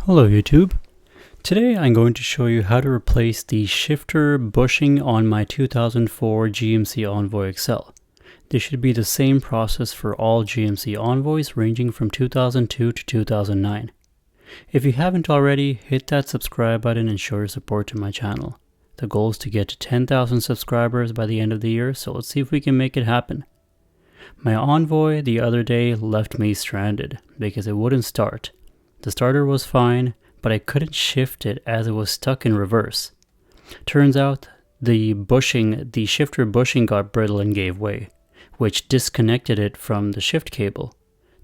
Hello YouTube. Today I'm going to show you how to replace the shifter bushing on my 2004 GMC Envoy XL. This should be the same process for all GMC Envoys ranging from 2002 to 2009. If you haven't already, hit that subscribe button and show your support to my channel. The goal is to get to 10,000 subscribers by the end of the year, so let's see if we can make it happen. My Envoy the other day left me stranded because it wouldn't start. The starter was fine, but I couldn't shift it as it was stuck in reverse. Turns out the shifter bushing got brittle and gave way, which disconnected it from the shift cable.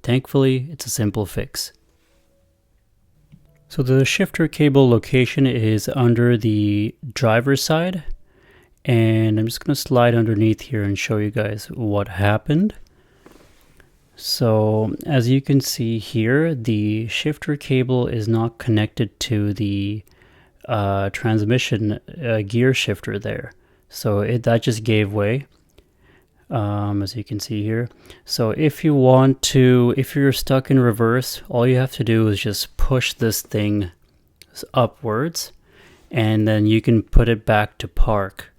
Thankfully, it's a simple fix. So the shifter cable location is under the driver's side, and I'm just going to slide underneath here and show you guys what happened. So as you can see here, the shifter cable is not connected to the transmission gear shifter there. So that just gave way, as you can see here. So if you're stuck in reverse, all you have to do is just push this thing upwards, and then you can put it back to park.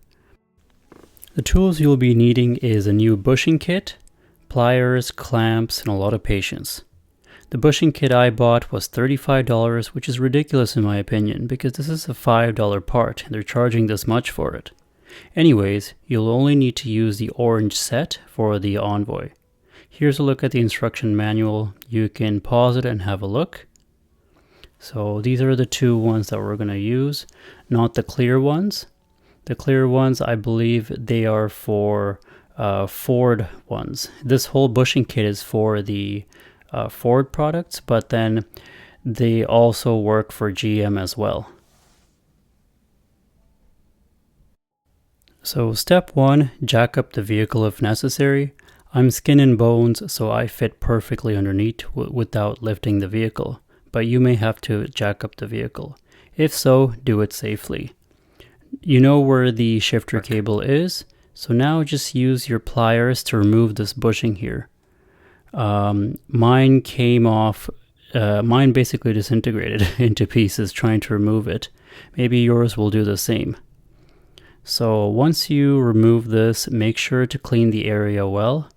The tools you'll be needing is a new bushing kit, pliers, clamps, and a lot of patience. The bushing kit I bought was $35, which is ridiculous in my opinion, because this is a $5 part and they're charging this much for it. Anyways, you'll only need to use the orange set for the Envoy. Here's a look at the instruction manual. You can pause it and have a look. So these are the two ones that we're going to use, not the clear ones. The clear ones, I believe they are for Ford ones. This whole bushing kit is for the Ford products, but then they also work for GM as well. So step 1, jack up the vehicle if necessary. I'm skin and bones, so I fit perfectly underneath without lifting the vehicle, but you may have to jack up the vehicle. If so, do it safely. You know where the shifter cable is, so now just use your pliers to remove this bushing here. Mine came off, mine basically disintegrated into pieces trying to remove it. Maybe yours will do the same. So once you remove this, make sure to clean the area well.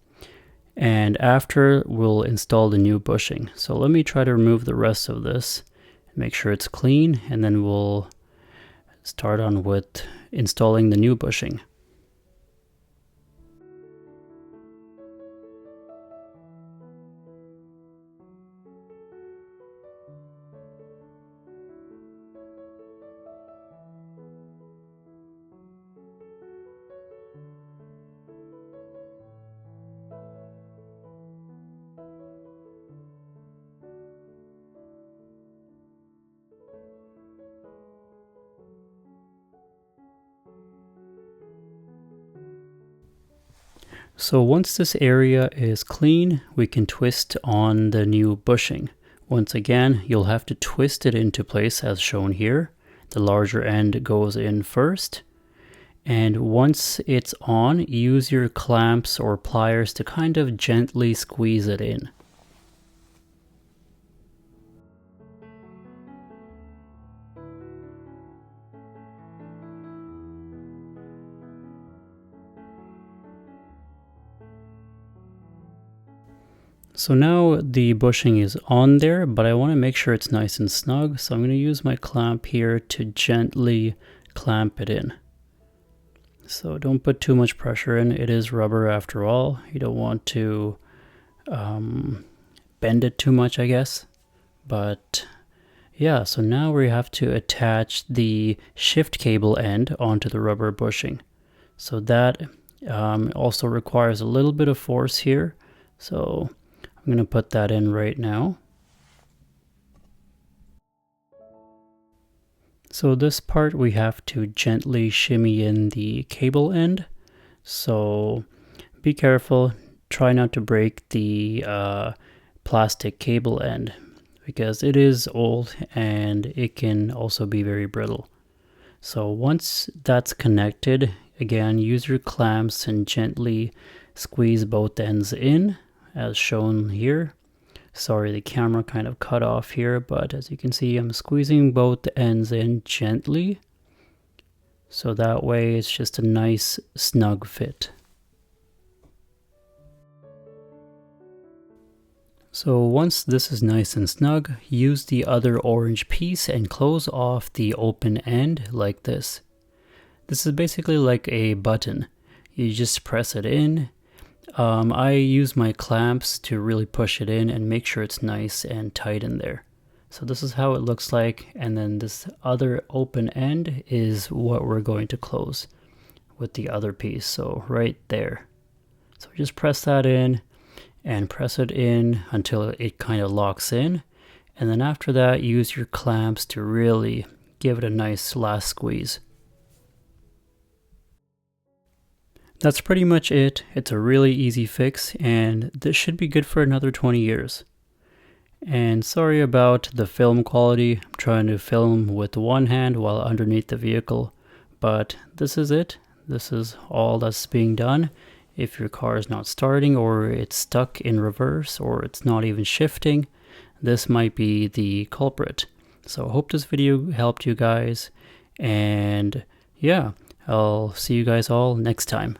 And after, we'll install the new bushing. So let me try to remove the rest of this, make sure it's clean, and then we'll start on with installing the new bushing. So once this area is clean, we can twist on the new bushing. Once again, you'll have to twist it into place as shown here. The larger end goes in first. And once it's on, use your clamps or pliers to kind of gently squeeze it in. So now the bushing is on there, but I want to make sure it's nice and snug. So I'm going to use my clamp here to gently clamp it in. So don't put too much pressure in. It is rubber after all. You don't want to bend it too much, I guess. But yeah, so now we have to attach the shift cable end onto the rubber bushing. So that also requires a little bit of force here. So I'm going to put that in right now. So this part we have to gently shimmy in the cable end. So be careful, try not to break the plastic cable end because it is old and it can also be very brittle. So once that's connected, again, use your clamps and gently squeeze both ends in as shown here. Sorry, the camera kind of cut off here, but as you can see, I'm squeezing both ends in gently. So that way it's just a nice snug fit. So once this is nice and snug, use the other orange piece and close off the open end like this. This is basically like a button. You just press it in. I use my clamps to really push it in and make sure it's nice and tight in there. So this is how it looks like, and then this other open end is what we're going to close with the other piece, so right there. So just press that in and press it in until it kind of locks in, and then after that use your clamps to really give it a nice last squeeze. That's pretty much it. It's a really easy fix, and this should be good for another 20 years. And sorry about the film quality. I'm trying to film with one hand while underneath the vehicle, but this is it. This is all that's being done. If your car is not starting, or it's stuck in reverse, or it's not even shifting, this might be the culprit. So I hope this video helped you guys, and yeah, I'll see you guys all next time.